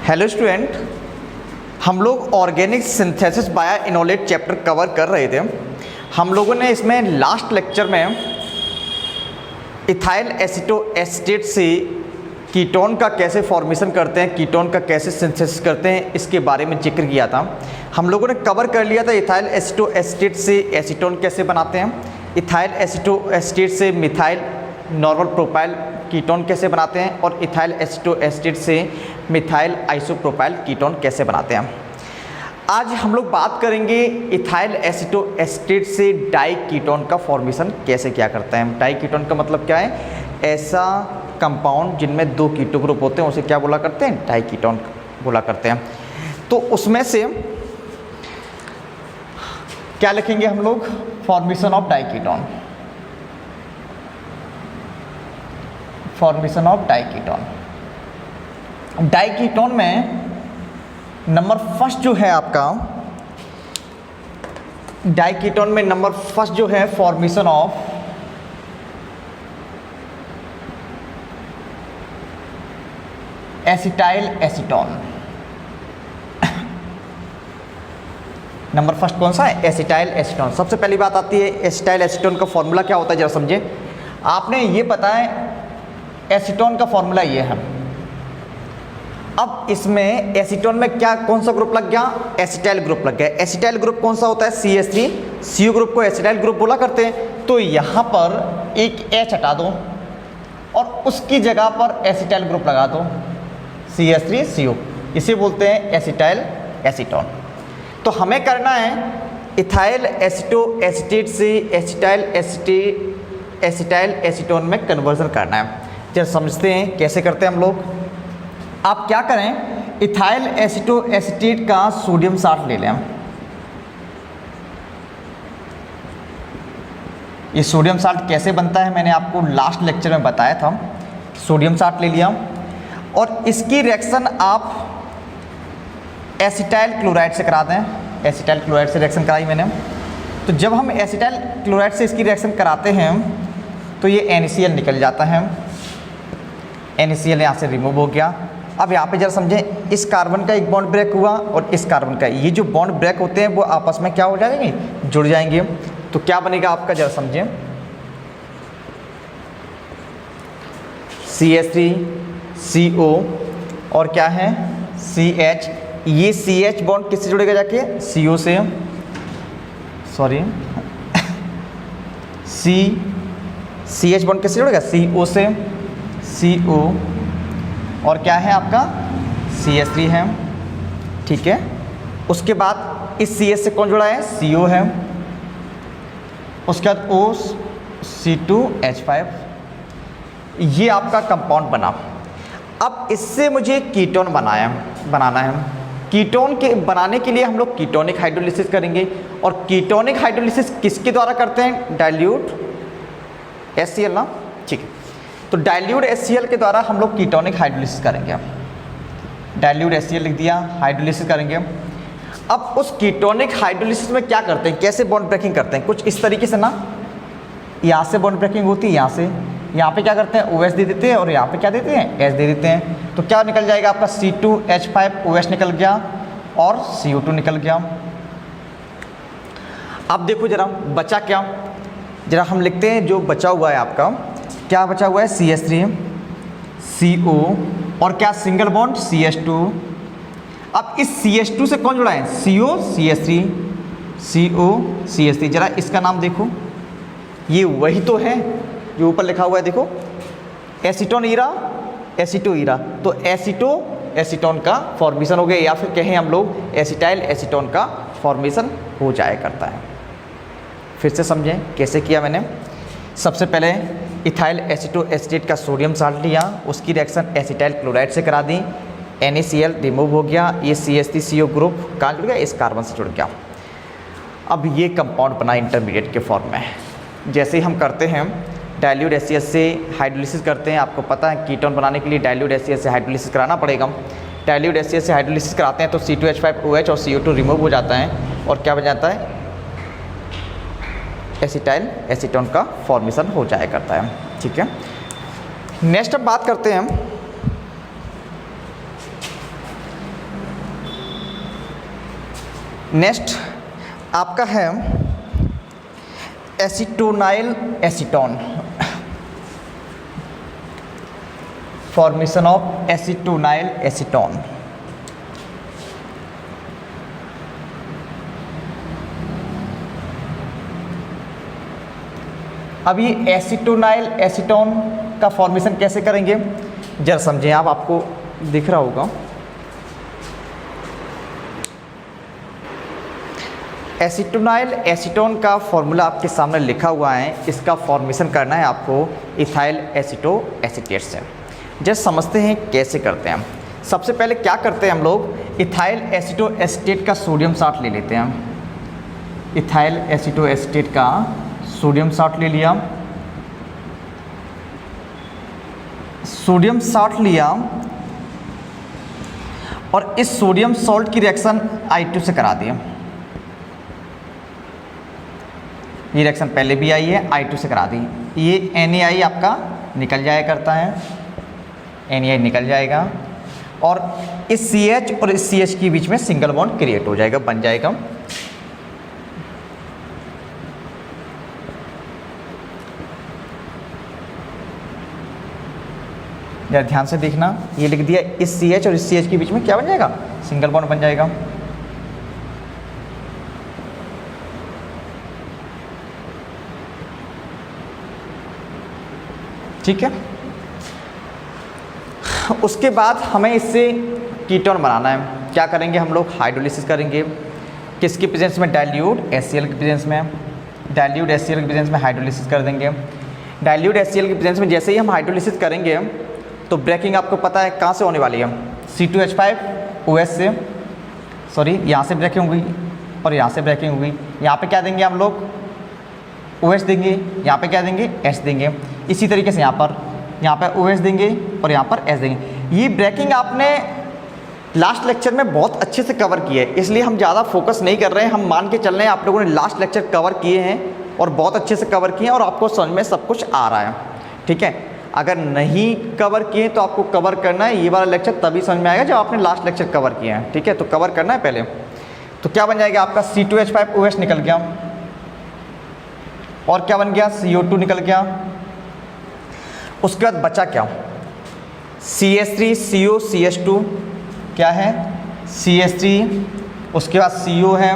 Hello student, हम लोग organic synthesis by enolate chapter cover कर रहे थे। हम लोगों ने इसमें लास्ट लेक्चर में इथाइल एसीटोएस्टेट से कीटोन का कैसे फॉर्मेशन करते हैं, कीटोन का कैसे सिंथेसिस करते हैं, इसके बारे में जिक्र किया था। हम लोगों ने कवर कर लिया था इथाइल एसीटोएस्टेट से एसीटोन कैसे बनाते हैं, इथाइल एसीटोएस्टेट से मिथाइल नॉर्मल प्रोपाइल कीटोन कैसे बनाते हैं और इथाइल एसीटोएस्टेट से मिथाइल आइसोप्रोपाइल कीटोन कैसे बनाते हैं। आज हम लोग बात करेंगे इथाइल एसीटोएस्टेट से डाई कीटोन का फॉर्मेशन कैसे क्या करता है। डाई कीटोन का मतलब क्या है? ऐसा कंपाउंड जिनमें दो कीटो ग्रुप होते हैं उसे क्या बोला करते हैं? डाई कीटोन बोला करते हैं। तो उसमें से क्या लिखेंगे हम लोग? Formation of diketone, formation of diketone. Diketone में नंबर फर्स्ट जो है आपका, डाई कीटोन में नंबर फर्स्ट जो है formation of acetyl acetone. Number first कौन सा है? Acetyl acetone. सबसे पहली बात आती है एसिटाइल एसीटोन का फॉर्मूला क्या होता है, जरा समझे। आपने ये पता है एसीटोन का फॉर्मूला ये है। अब इसमें एसीटोन में क्या कौन सा ग्रुप लग गया? एसिटाइल ग्रुप लग गया। एसिटाइल ग्रुप कौन सा होता है? CH3। CO ग्रुप को एसिटाइल ग्रुप बोला करते हैं। तो यहाँ पर एक H हटा दो और उसकी जगह पर एसिटाइल ग्रुप लगा दो, CH3CO। इसे बोलते हैं एसिटाइल एसीटोन। तो हमें करना है इथाइल एसीटोएस्टेट से एसिटाइल एसीटोन में कन्वर्जन करना है। जरा समझते हैं कैसे करते हैं हम लोग। आप क्या करें, इथाइल एसीटोएस्टेट का सोडियम साल्ट ले लें। ये सोडियम साल्ट कैसे बनता है मैंने आपको लास्ट लेक्चर में बताया था। सोडियम साल्ट ले लिया और इसकी रिएक्शन आप एसिटाइल क्लोराइड से करा दें। एसिटाइल क्लोराइड से रिएक्शन कराई मैंने। तो जब हम एसिटाइल क्लोराइड से इसकी रिएक्शन कराते हैं तो ये NaCl निकल जाता है। NaCl यहाँ से रिमूव हो गया। अब यहाँ पे जरा समझें, इस कार्बन का एक बॉन्ड ब्रेक हुआ और इस कार्बन का, ये जो बॉन्ड ब्रेक होते हैं वो आपस में क्या हो जाएंगे? जुड़ जाएंगे। तो क्या बनेगा आपका, जरा समझें। CH3CO और क्या है? CH। ये CH बॉन्ड किससे जुड़ेगा जाके? CO से, सॉरी CH बॉन्ड किससे जुड़ेगा? CO से, CO और क्या है आपका? CH3 है, ठीक है। उसके बाद इस CH से कौन जुड़ा है? CO है। उसके बाद O C2H5। ये आपका कंपाउंड बना। अब इससे मुझे कीटोन बनाना है। कीटोन के बनाने के लिए हम लोग कीटोनिक हाइड्रोलिसिस करेंगे। और कीटोनिक हाइड्रोलिसिस किसके द्वारा करते हैं? डाइल्यूट HCl ना, ठीक है। तो डाइल्यूट HCl के द्वारा हम लोग कीटोनिक हाइड्रोलिसिस करेंगे। डाइल्यूट HCl लिख दिया, हाइड्रोलिसिस करेंगे। अब उस कीटोनिक हाइड्रोलिसिस में क्या करते हैं, कैसे बॉन्ड ब्रेकिंग करते हैं? कुछ इस तरीके से ना, यहाँ से बॉन्ड ब्रेकिंग होती है, यहाँ से। यहाँ पे क्या करते हैं? OH दे देते हैं और यहाँ पे क्या देते हैं? H दे देते हैं। तो क्या निकल जाएगा आपका? C2H5 OH निकल गया और CO2 निकल गया। अब देखो जरा बचा क्या, जरा हम लिखते हैं। जो बचा हुआ है आपका, क्या बचा हुआ है? CH3 CO और क्या? Single bond CH2। अब इस CH2 से कौन जुड़ा है? CO CH3 CO CH3। जरा इसका नाम देखो, ये वही तो है जो ऊपर लिखा हुआ है, देखो, एसीटोन ईरा एसीटो ईरा। तो एसीटो एसीटोन का फॉर्मेशन हो गया, या फिर कहें हम लोग एसिटाइल एसीटोन का फॉर्मेशन हो जाया करता है। फिर से समझें कैसे किया मैंने। सबसे पहले इथाइल एसीटोएस्टेट का सोडियम साल्ट लिया, उसकी रिएक्शन एसिटाइल क्लोराइड से करा दी, NaCl रिमूव हो गया। ये CH3CO ग्रुप कहाँ जुड़ गया? इस कार्बन से जुड़ गया। अब ये कंपाउंड बना इंटरमीडिएट के फॉर्म में। जैसे ही हम करते हैं डाइल्यूट HCl से हाइड्रोलिसिस करते हैं, आपको पता है कीटोन बनाने के लिए डाइल्यूट HCl से हाइड्रोलिसिस कराना पड़ेगा। डाइल्यूट HCl से हाइड्रोलिसिस कराते हैं तो C2H5 OH और CO2 रिमूव हो जाता है और क्या बन जाता है? एसिटाइल एसीटोन का फॉर्मेशन हो जाया करता है, ठीक है। नेक्स्ट अब बात करते हैं हम नेक्स्ट आपका है एसीटोनाइल एसीटोन, फॉर्मेशन ऑफ एसीटोनाइल एसीटोन। अब ये एसीटोनाइल एसीटोन का फॉर्मेशन कैसे करेंगे जरा समझें आप, आपको दिख रहा होगा। एसीटोनाइल एसीटोन का फॉर्मूला आपके सामने लिखा हुआ है, इसका फॉर्मेशन करना है आपको इथाइल एसीटो एसीटेट से। जस्ट समझते हैं कैसे करते हैं। सबसे पहले क्या करते हैं हम लोग, इथाइल एसीटो एसीटेट का सोडियम साल्ट ले लेते हैं। इथाइल एसीटो एसीटेट का सोडियम साल्ट ले लिया, सोडियम साल्ट लिया और इस सोडियम सॉल्ट की रिएक्शन I2 से करा दिया। ये रिएक्शन पहले भी आई है, I2 से करा दी। ये NaI आपका निकल जाया करता है, NaI निकल जाएगा और इस CH और इस CH के बीच में सिंगल बॉन्ड क्रिएट हो जाएगा, बन जाएगा। जरा ध्यान से देखना, ये लिख दिया, इस CH और इस CH के बीच में क्या बन जाएगा, सिंगल बॉन्ड बन जाएगा। ठीक है। उसके बाद हमें इससे कीटोन बनाना है। क्या करेंगे हम लोग, हाइड्रोलिसिस करेंगे। किसकी प्रेजेंस में, डाइल्यूट HCl की प्रेजेंस में। डाइल्यूट HCl की प्रेजेंस में हाइड्रोलिसिस कर देंगे। डाइल्यूट HCl की प्रेजेंस में जैसे ही हम हाइड्रोलिसिस करेंगे तो ब्रेकिंग आपको पता है कहाँ से होने वाली है, C2H5OH से, सॉरी यहाँ से ब्रेकिंग हुई और यहाँ से ब्रेकिंग हुई। यहाँ पे क्या देंगे हम लोग, OH देंगे, यहाँ पे क्या देंगे, H देंगे। इसी तरीके से यहाँ पे OH देंगे और यहाँ पर H देंगे। ये ब्रेकिंग आपने लास्ट लेक्चर में बहुत अच्छे से कवर की है, इसलिए हम ज़्यादा फोकस नहीं कर रहे हैं। हम मान के चल रहे हैं आप लोगों ने लास्ट लेक्चर कवर किए हैं और बहुत अच्छे से कवर किए हैं और आपको समझ में सब कुछ आ रहा है। ठीक है, अगर नहीं कवर किए तो आपको कवर करना है, ये वाला लेक्चर तभी समझ में आएगा जब आपने लास्ट लेक्चर कवर किया है। ठीक है, तो कवर करना है पहले। तो क्या बन जाएगा आपका, C2H5OH निकल गया और क्या बन गया, CO2 निकल गया। उसके बाद बचा क्या, CH3COCH2 क्या है, CH3, उसके बाद CO है,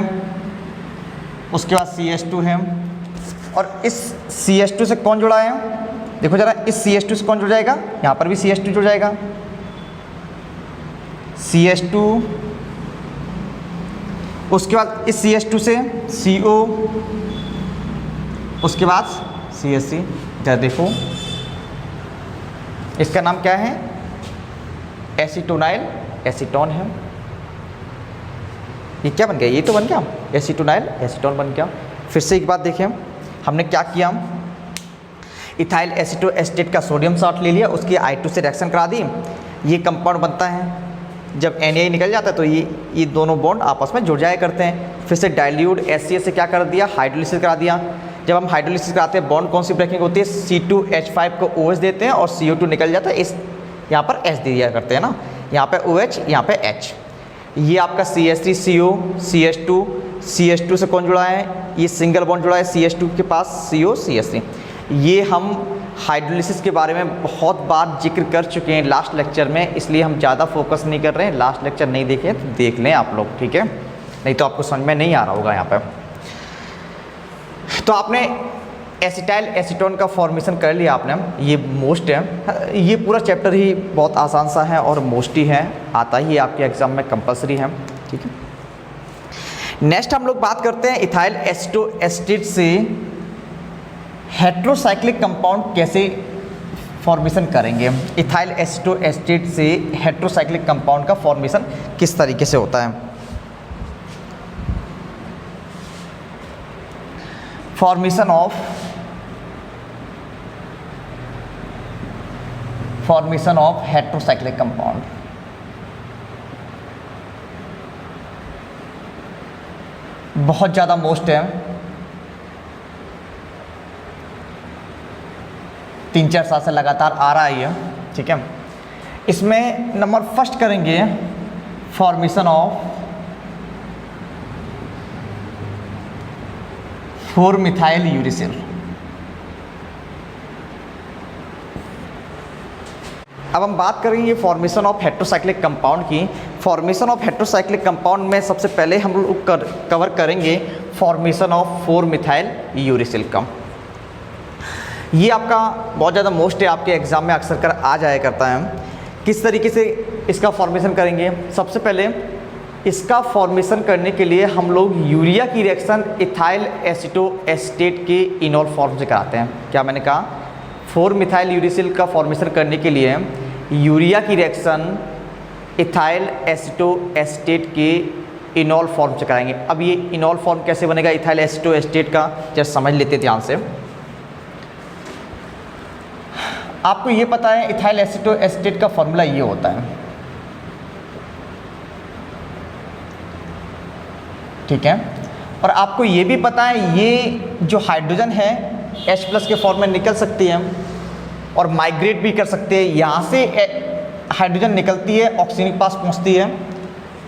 उसके बाद CH2 है और इस CH2 से कौन जुड़ा है, देखो जरा, इस CH2 से कौन जुड़ जाएगा, यहाँ पर भी CH2 जुड़ जाएगा, CH2, उसके बाद इस CH2 से CO, उसके बाद CH3। जरा देखो इसका नाम क्या है, एसीटोनाइल एसीटोन है। ये क्या बन गया, ये तो बन गया एसीटोनाइल एसीटोन बन गया। फिर से एक बात देखें, हमने क्या किया, इथाइल एसीटो एसीटेट का सोडियम साल्ट ले लिया, उसकी I2 से रिएक्शन करा दी, ये कंपाउंड बनता है। जब NaI निकल जाता है तो ये दोनों बॉन्ड आपस में जुड़ जाया करते हैं। फिर से डाइल्यूट HCl से क्या कर दिया, हाइड्रोलिसिस करा दिया। जब हम हाइड्रोलिसिस कराते हैं बॉन्ड कौन सी ब्रेकिंग होती है, C2H5 को OH देते हैं और CO2 निकल जाता है, इस यहाँ पर H दे दिया करते हैं ना, यहाँ पे OH, यहाँ पे H। ये आपका CH3CO, CH2 से कौन जुड़ा है, ये सिंगल बॉन्ड जुड़ा है CH2 के पास, CO CH3। ये हम हाइड्रोलिसिस के बारे में बहुत बार जिक्र कर चुके हैं लास्ट लेक्चर में, इसलिए हम ज़्यादा फोकस नहीं कर रहे हैं। लास्ट लेक्चर नहीं देखे तो देख लें आप लोग, ठीक है, नहीं तो आपको समझ में नहीं आ रहा होगा यहाँ पर। तो आपने एसिटाइल एसीटोन का फॉर्मेशन कर लिया आपने, ये मोस्ट है। ये पूरा चैप्टर ही बहुत आसान सा है और मोस्ट ही है, आता ही आपके एग्जाम में कंपलसरी है। ठीक है, नेक्स्ट हम लोग बात करते हैं इथाइल एसीटो एसीटेट से हेट्रोसाइक्लिक कंपाउंड कैसे फॉर्मेशन करेंगे। इथाइल एसीटो एसीटेट से हेट्रोसाइक्लिक कंपाउंड का फॉर्मेशन किस तरीके से होता है। Formation of heterocyclic compound. बहुत ज़्यादा मोस्ट है, 3-4 साल से लगातार आ रहा है ये। ठीक है, इसमें नंबर फर्स्ट करेंगे फॉर्मेशन ऑफ 4 मिथाइल यूरिसिल। अब हम बात करेंगे फॉर्मेशन ऑफ हेट्रोसाइक्लिक कंपाउंड की। फॉर्मेशन ऑफ हेट्रोसाइक्लिक कंपाउंड में सबसे पहले हम लोग कवर करेंगे फॉर्मेशन ऑफ 4 मिथाइल यूरिसिल का। ये आपका बहुत ज़्यादा मोस्ट है, आपके एग्जाम में अक्सर कर आ जाया करता है। किस तरीके से इसका फॉर्मेशन करेंगे? सबसे पहले इसका फॉर्मेशन करने के लिए हम लोग यूरिया की रिएक्शन इथाइल एसीटोएस्टेट के इनॉल फॉर्म से कराते हैं। क्या मैंने कहा? 4 मिथाइल यूरिसिल का फॉर्मेशन करने के लिए यूरिया की रिएक्शन इथाइल एसीटोएस्टेट के इनॉल फॉर्म से कराएंगे। अब ये इनॉल फॉर्म कैसे बनेगा इथाइल एसीटोएस्टेट का, जस्ट समझ लेते ध्यान से। आपको ये पता है इथाइल एसीटोएस्टेट का फॉर्मूला ये होता है, ठीक है। और आपको ये भी पता है ये जो हाइड्रोजन है H+ के फॉर्म में निकल सकती है और माइग्रेट भी कर सकते हैं। यहाँ से हाइड्रोजन निकलती है, ऑक्सीजन के पास पहुँचती है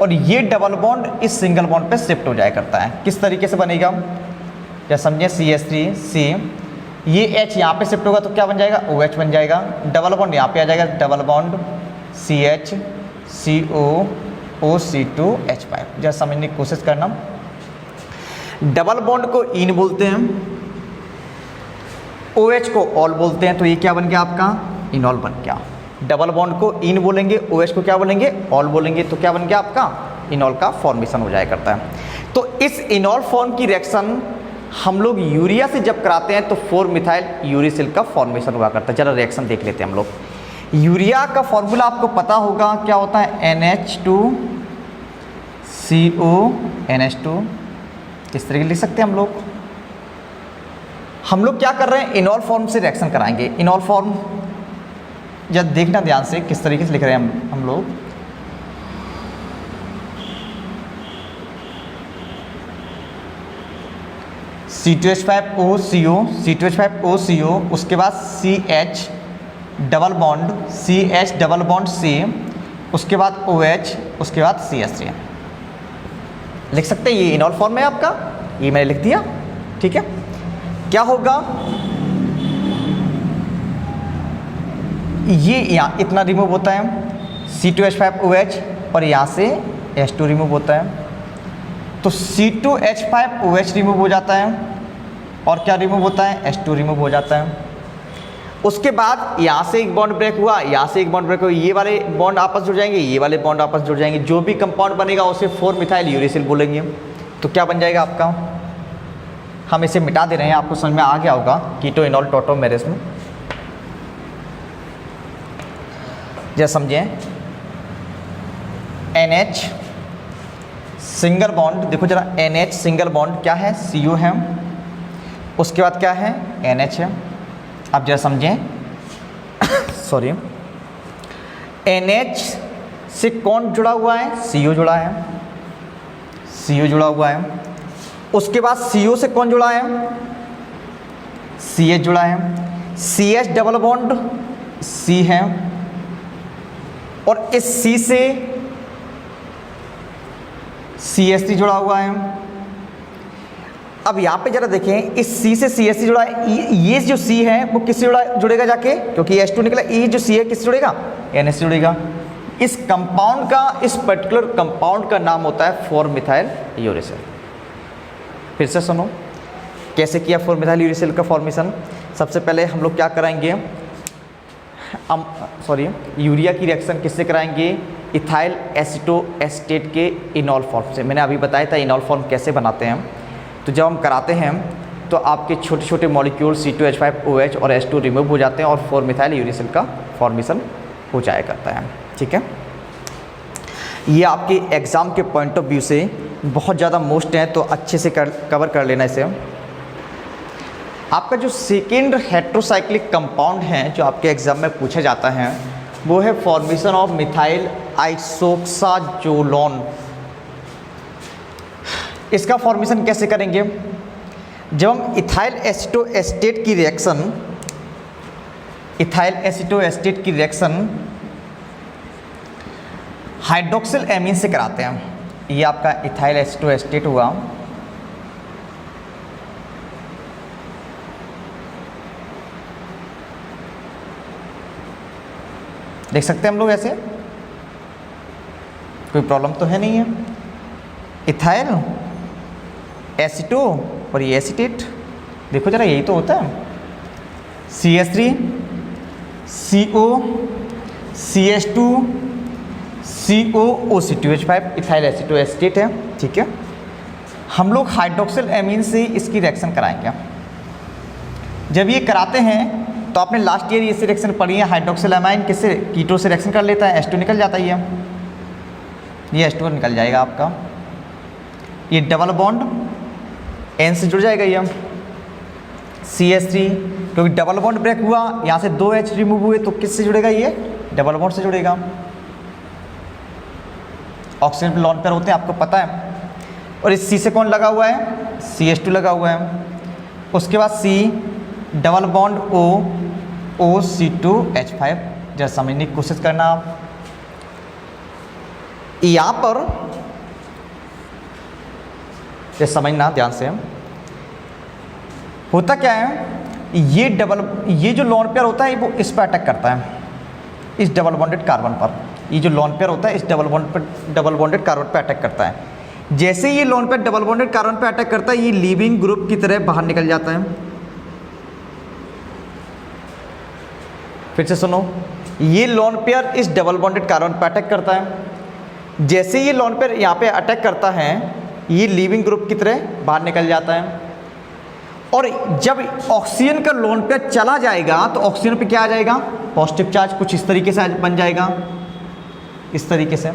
और ये डबल बॉन्ड इस सिंगल बॉन्ड पे शिफ्ट हो जाया करता है। किस तरीके से बनेगा? या समझिए CH3C, ये H यहाँ पे शिफ्ट होगा तो क्या बन जाएगा? OH बन जाएगा। डबल बॉन्ड यहाँ पे आ जाएगा, डबल बॉन्ड CH CO2H5। जरा समझने की कोशिश करना। डबल बॉन्ड को इन बोलते हैं, OH को ऑल बोलते हैं, तो ये क्या बन गया आपका? इनॉल बन गया। डबल बॉन्ड को इन बोलेंगे, OH को क्या बोलेंगे? ऑल बोलेंगे, तो क्या बन गया आपका? इनॉल का फॉर्मेशन हो जाया करता है। तो इस इनॉल फॉर्म की रिएक्शन हम लोग यूरिया से जब कराते हैं तो 4 मिथाइल यूरिसिल का फॉर्मेशन हुआ करता है। चलो रिएक्शन देख लेते हैं हम लोग। यूरिया का फॉर्मूला आपको पता होगा, क्या होता है? NH2CO NH2। किस तरीके लिख सकते हैं हम लोग? हम लोग क्या कर रहे हैं? इनॉल फॉर्म से रिएक्शन कराएंगे। इनॉल फॉर्म जब देखना ध्यान से किस तरीके से लिख रहे हैं हम लोग। C2H5OCO, C2H5OCO, उसके बाद CH double bond CH double bond C, उसके बाद OH, उसके बाद CH3 लिख सकते हैं। ये इनॉल फॉर्म है आपका, ये मैंने लिख दिया, ठीक है। क्या होगा? ये यहाँ इतना रिमूव होता है C2H5OH और यहाँ से H2 रिमूव होता है, तो C2H5OH रिमूव हो जाता है और क्या रिमूव होता है? H2 रिमूव हो जाता है। उसके बाद यहाँ से एक बॉन्ड ब्रेक हुआ, यहाँ से एक बॉन्ड ब्रेक हुआ, ये वाले बॉन्ड आपस जुड़ जाएंगे, ये वाले बॉन्ड आपस जुड़ जाएंगे। जो भी कंपाउंड बनेगा उसे 4 मिथाइल यूरिसिल बोलेंगे। तो क्या बन जाएगा आपका? हम इसे मिटा दे रहे हैं, आपको समझ में आ गया होगा। कीटो इनॉल टोटोमेरेस में जैसे समझें, NH सिंगल बॉन्ड, देखो जरा, NH सिंगल बॉन्ड क्या है? CO है, उसके बाद क्या है? NH है। अब जरा समझें सॉरी, NH से कौन जुड़ा हुआ है? CO जुड़ा है, CO जुड़ा हुआ है। उसके बाद CO से कौन जुड़ा है? CH जुड़ा है। CH डबल बॉन्ड C है और इस C से CH3 जुड़ा हुआ है। अब यहाँ पे जरा देखें, इस C से CH3 जुड़ा है। ये जो C है वो किससे जुड़ेगा जाके? क्योंकि H2 निकला, ये जो C है किससे जुड़ेगा? NH से जुड़ेगा। इस कंपाउंड का, इस पर्टिकुलर कंपाउंड का नाम होता है 4 मिथाइल यूरिसिल। फिर से सुनो कैसे किया 4 मिथाइल यूरिसिल का फॉर्मेशन। सबसे पहले हम लोग क्या कराएंगे? यूरिया की रिएक्शन किससे कराएंगे? इथाइल एसीटोएस्टेट के इनॉल फॉर्म से। मैंने अभी बताया था इनॉल फॉर्म कैसे बनाते हैं। तो जब हम कराते हैं तो आपके छोटे छोटे मॉलिक्यूल C2H5OH और H2 रिमूव हो जाते हैं और 4 मिथाइल यूरिसिल का फॉर्मेशन हो जाया करता है, ठीक है। ये आपके एग्ज़ाम के पॉइंट ऑफ व्यू से बहुत ज़्यादा मोस्ट है, तो अच्छे से कवर कर लेना इसे। आपका जो सेकेंड हेट्रोसाइक्लिक कंपाउंड है जो आपके एग्ज़ाम में पूछा जाता है वो है फॉर्मेशन ऑफ मिथाइल आइसोक्साजोलोन। इसका फॉर्मेशन कैसे करेंगे? जब हम इथाइल एसीटोएस्टेट की रिएक्शन हाइड्रोक्सिल एमीन से कराते हैं। ये आपका इथाइल एसीटोएस्टेट हुआ, देख सकते हैं हम लोग ऐसे, कोई प्रॉब्लम तो है नहीं है। इथाइल एसीटो और ये एसीटेट, देखो जरा यही तो होता है। CH3 CO CH2 CO OC2H5 ethyl aceto acetate है, ठीक है। हम लोग हाइड्रोक्सिल एमीन से इसकी रिएक्शन कराएंगे। जब ये कराते हैं तो आपने लास्ट ईयर ये रिएक्शन पढ़ी है, हाइड्रोक्सिल एमाइन किससे, कीटो से रिएक्शन कर लेता है, H2 निकल जाता है, ये H2 निकल जाएगा आपका। ये डबल बॉन्ड N से जुड़ जाएगा, ये CH3, क्योंकि डबल बॉन्ड ब्रेक हुआ, यहाँ से 2 H रिमूव हुए तो किससे जुड़ेगा, ये डबल बॉन्ड से जुड़ेगा। ऑक्सीजन लॉन पेयर होते हैं, आपको पता है। और इस C से कौन लगा हुआ है, CH2 लगा हुआ है। उसके बाद C double bond O OC2H5, जरा समझने की कोशिश करना आप। यहाँ पर ये समझना ध्यान से, होता क्या है, ये जो लॉन पेयर होता है वो इस पर अटैक करता है, इस डबल बॉन्डेड कार्बन पर। ये जो लॉन पेयर होता है इस डबल बॉन्डेड कार्बन पर अटैक करता है। जैसे ये lone pair double bonded carbon पर अटैक करता है, ये लीविंग ग्रुप की तरह बाहर निकल जाता है। फिर से सुनो, ये लॉन पेयर इस डबल बॉन्डेड कार्बन पर अटैक करता है। जैसे ये लॉन पेयर यहाँ पे अटैक करता है, ये लीविंग ग्रुप की तरह बाहर निकल जाता है। और जब ऑक्सीजन का लॉन पेयर चला जाएगा तो ऑक्सीजन पे क्या आ जाएगा, पॉजिटिव चार्ज कुछ इस तरीके से बन जाएगा, इस तरीके से।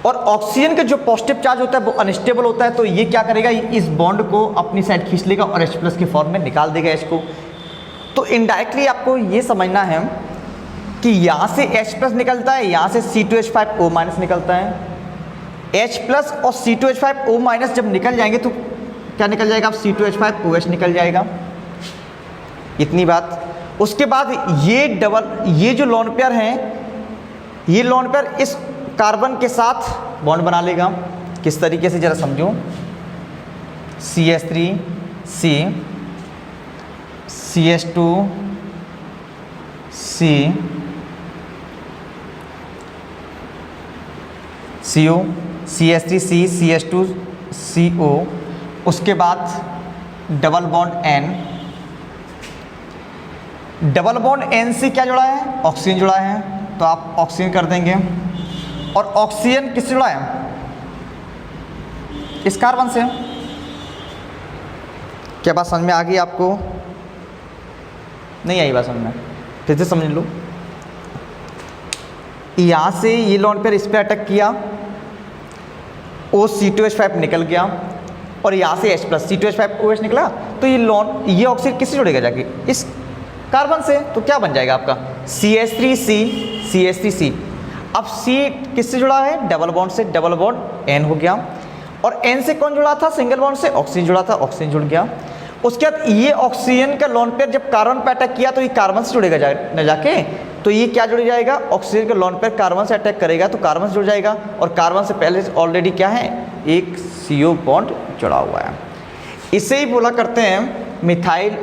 और ऑक्सीजन का जो पॉजिटिव चार्ज होता है वो अनस्टेबल होता है, तो ये क्या करेगा, इस बॉन्ड को अपनी साइड खींच लेगा और H+ के फॉर्म में निकाल देगा H को। तो इनडायरेक्टली आपको ये समझना है कि यहाँ से H+ निकलता है, यहाँ से C2H5O- निकलता है। H+ और C2H5O- जब निकल जाएंगे तो क्या निकल जाएगा, अब C2H5OH निकल जाएगा। इतनी बात। उसके बाद ये जो लॉन पेयर हैं, ये लॉन पेयर इस कार्बन के साथ बॉन्ड बना लेगा। किस तरीके से, जरा समझो। CH3C CH2C CO CH3C CH2CO, उसके बाद double bond N। Double bond N से क्या जुड़ा है, ऑक्सीजन जुड़ा है, तो आप ऑक्सीजन कर देंगे। और ऑक्सीजन किससे जुड़ा है, इस कार्बन से। क्या बात समझ में आ गई आपको, नहीं आई बात समझ में, फिर से समझ लो। यहाँ से ये लॉन पेयर इस पर अटैक किया, OC2H5 निकल गया, और यहाँ से H+ C2H5OH निकला, तो ये ऑक्सीजन किससे जुड़ेगा जाके, इस कार्बन से। तो क्या बन जाएगा आपका CH3C CH3C। अब C किससे जुड़ा है, डबल बॉन्ड से, डबल बॉन्ड N हो गया। और N से कौन जुड़ा था, सिंगल बॉन्ड से ऑक्सीजन जुड़ा था, ऑक्सीजन जुड़ गया। उसके बाद ये ऑक्सीजन का लॉन पेयर जब कार्बन पे अटैक किया तो ये कार्बन से जुड़ेगा न जाके, तो ये क्या जुड़ जाएगा, ऑक्सीजन का लॉन पेयर कार्बन से अटैक करेगा तो कार्बन से जुड़ जाएगा। और कार्बन से पहले ऑलरेडी क्या है, एक CO बॉन्ड जुड़ा हुआ है। इसे ही बोला करते हैं मिथाइल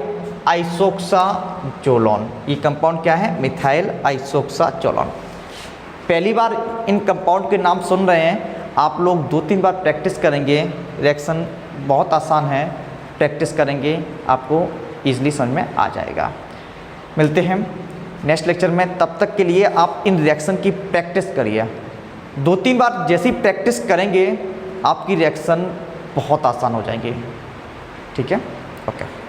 आइसोक्साजोलोन। ये कंपाउंड क्या है, मिथाइल आइसोक्साजोलोन। पहली बार इन कंपाउंड के नाम सुन रहे हैं, आप लोग 2-3 बार प्रैक्टिस करेंगे, रिएक्शन बहुत आसान है, प्रैक्टिस करेंगे आपको ईजिली समझ में आ जाएगा। मिलते हैं नेक्स्ट लेक्चर में, तब तक के लिए आप इन रिएक्शन की प्रैक्टिस करिए। 2-3 बार जैसी प्रैक्टिस करेंगे आपकी रिएक्शन बहुत आसान हो जाएंगी। ठीक है, ओके।